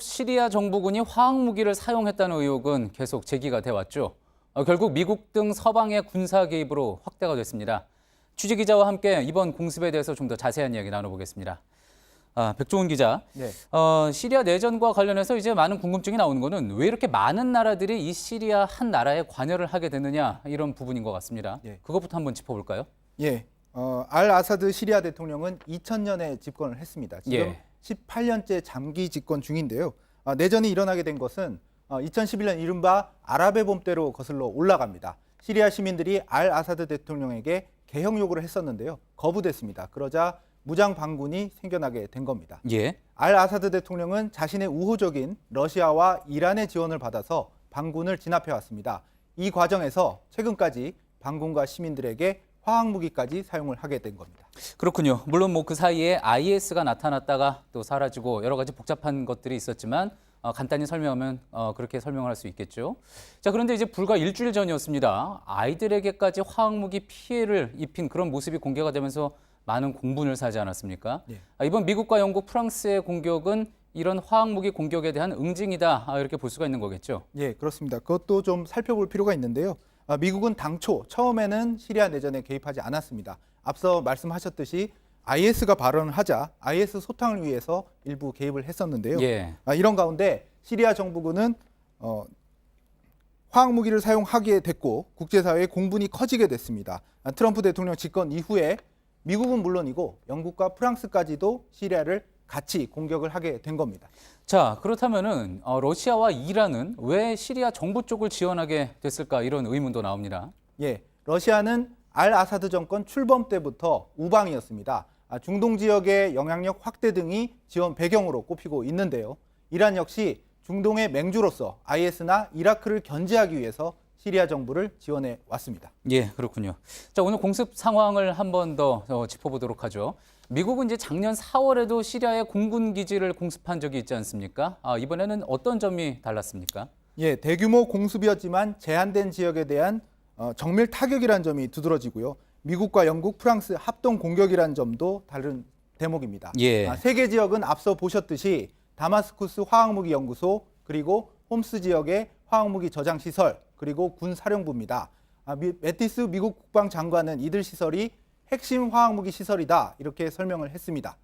시리아 정부군이 화학무기를 사용했다는 의혹은 계속 제기가 돼 왔죠. 결국 미국 등 서방의 군사 개입으로 확대가 됐습니다. 취재기자와 함께 이번 공습에 대해서 좀 더 자세한 이야기 나눠보겠습니다. 백종원 기자, 네. 시리아 내전과 관련해서 이제 많은 궁금증이 나오는 거는 왜 이렇게 많은 나라들이 이 시리아 한 나라에 관여를 하게 됐느냐 이런 부분인 것 같습니다. 예. 그것부터 한번 짚어볼까요? 예. 알 아사드 시리아 대통령은 2000년에 집권을 했습니다. 지금 예. 18년째 장기 집권 중인데요. 내전이 일어나게 된 것은 2011년 이른바 아랍의 봄 때로 거슬러 올라갑니다. 시리아 시민들이 알 아사드 대통령에게 개혁 요구를 했었는데요. 거부됐습니다. 그러자 무장 반군이 생겨나게 된 겁니다. 예. 알 아사드 대통령은 자신의 우호적인 러시아와 이란의 지원을 받아서 반군을 진압해 왔습니다. 이 과정에서 최근까지 반군과 시민들에게 화학무기까지 사용을 하게 된 겁니다. 그렇군요. 물론 뭐 그 사이에 IS가 나타났다가 또 사라지고 여러 가지 복잡한 것들이 있었지만 간단히 설명하면 그렇게 설명을 할 수 있겠죠. 자, 그런데 이제 불과 일주일 전이었습니다. 아이들에게까지 화학무기 피해를 입힌 그런 모습이 공개가 되면서 많은 공분을 사지 않았습니까? 네. 이번 미국과 영국, 프랑스의 공격은 이런 화학무기 공격에 대한 응징이다 이렇게 볼 수가 있는 거겠죠. 예, 그렇습니다. 그것도 좀 살펴볼 필요가 있는데요. 미국은 당초 처음에는 시리아 내전에 개입하지 않았습니다. 앞서 말씀하셨듯이 IS가 발언을 하자 IS 소탕을 위해서 일부 개입을 했었는데요. 예. 이런 가운데 시리아 정부군은 화학무기를 사용하게 됐고 국제사회의 공분이 커지게 됐습니다. 트럼프 대통령 집권 이후에 미국은 물론이고 영국과 프랑스까지도 시리아를 같이 공격을 하게 된 겁니다. 자, 그렇다면은 러시아와 이란은 왜 시리아 정부 쪽을 지원하게 됐을까 이런 의문도 나옵니다. 예, 러시아는 알 아사드 정권 출범 때부터 우방이었습니다. 중동 지역의 영향력 확대 등이 지원 배경으로 꼽히고 있는데요. 이란 역시 중동의 맹주로서 IS나 이라크를 견제하기 위해서 시리아 정부를 지원해 왔습니다. 예, 그렇군요. 자, 오늘 공습 상황을 한 번 더 짚어보도록 하죠. 미국은 이제 작년 4월에도 시리아의 공군 기지를 공습한 적이 있지 않습니까? 이번에는 어떤 점이 달랐습니까? 예, 대규모 공습이었지만 제한된 지역에 대한 정밀 타격이라는 점이 두드러지고요. 미국과 영국, 프랑스 합동 공격이라는 점도 다른 대목입니다. 예. 세 개 지역은 앞서 보셨듯이 다마스쿠스 화학무기 연구소 그리고 홈스 지역의 화학무기 저장 시설 그리고 군 사령부입니다. 매티스 미국 국방장관은 이들 시설이 핵심 화학무기 시설이다 이렇게 설명을 했습니다.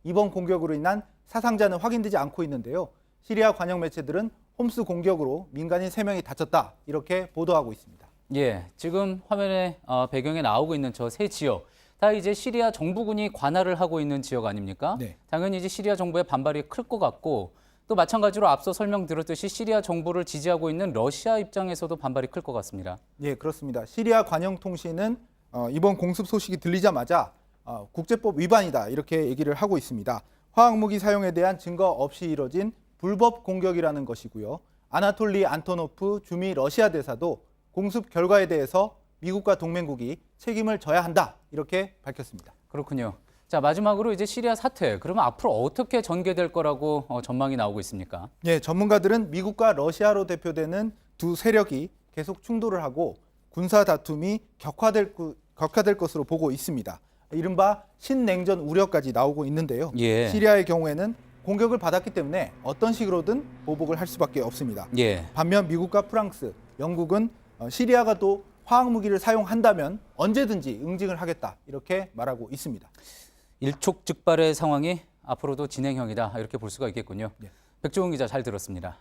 이번 공격으로 인한 사상자는 확인되지 않고 있는데요. 시리아 관영 매체들은 홈스 공격으로 민간인 3명이 다쳤다 이렇게 보도하고 있습니다. 예, 지금 화면에 배경에 나오고 있는 저 세 지역 다 이제 시리아 정부군이 관할을 하고 있는 지역 아닙니까? 네. 당연히 이제 시리아 정부의 반발이 클 것 같고 또 마찬가지로 앞서 설명드렸듯이 시리아 정부를 지지하고 있는 러시아 입장에서도 반발이 클 것 같습니다. 예, 그렇습니다. 시리아 관영통신은 이번 공습 소식이 들리자마자 국제법 위반이다 이렇게 얘기를 하고 있습니다. 화학무기 사용에 대한 증거 없이 이뤄진 불법 공격이라는 것이고요. 아나톨리 안토노프 주미 러시아 대사도 공습 결과에 대해서 미국과 동맹국이 책임을 져야 한다 이렇게 밝혔습니다. 그렇군요. 자, 마지막으로 이제 시리아 사태, 그러면 앞으로 어떻게 전개될 거라고 전망이 나오고 있습니까? 예, 전문가들은 미국과 러시아로 대표되는 두 세력이 계속 충돌을 하고 군사 다툼이 격화될 것으로 보고 있습니다. 이른바 신냉전 우려까지 나오고 있는데요. 예. 시리아의 경우에는 공격을 받았기 때문에 어떤 식으로든 보복을 할 수밖에 없습니다. 예. 반면 미국과 프랑스, 영국은 시리아가 또 화학무기를 사용한다면 언제든지 응징을 하겠다 이렇게 말하고 있습니다. 일촉즉발의 상황이 앞으로도 진행형이다 이렇게 볼 수가 있겠군요. 네. 백종원 기자 잘 들었습니다.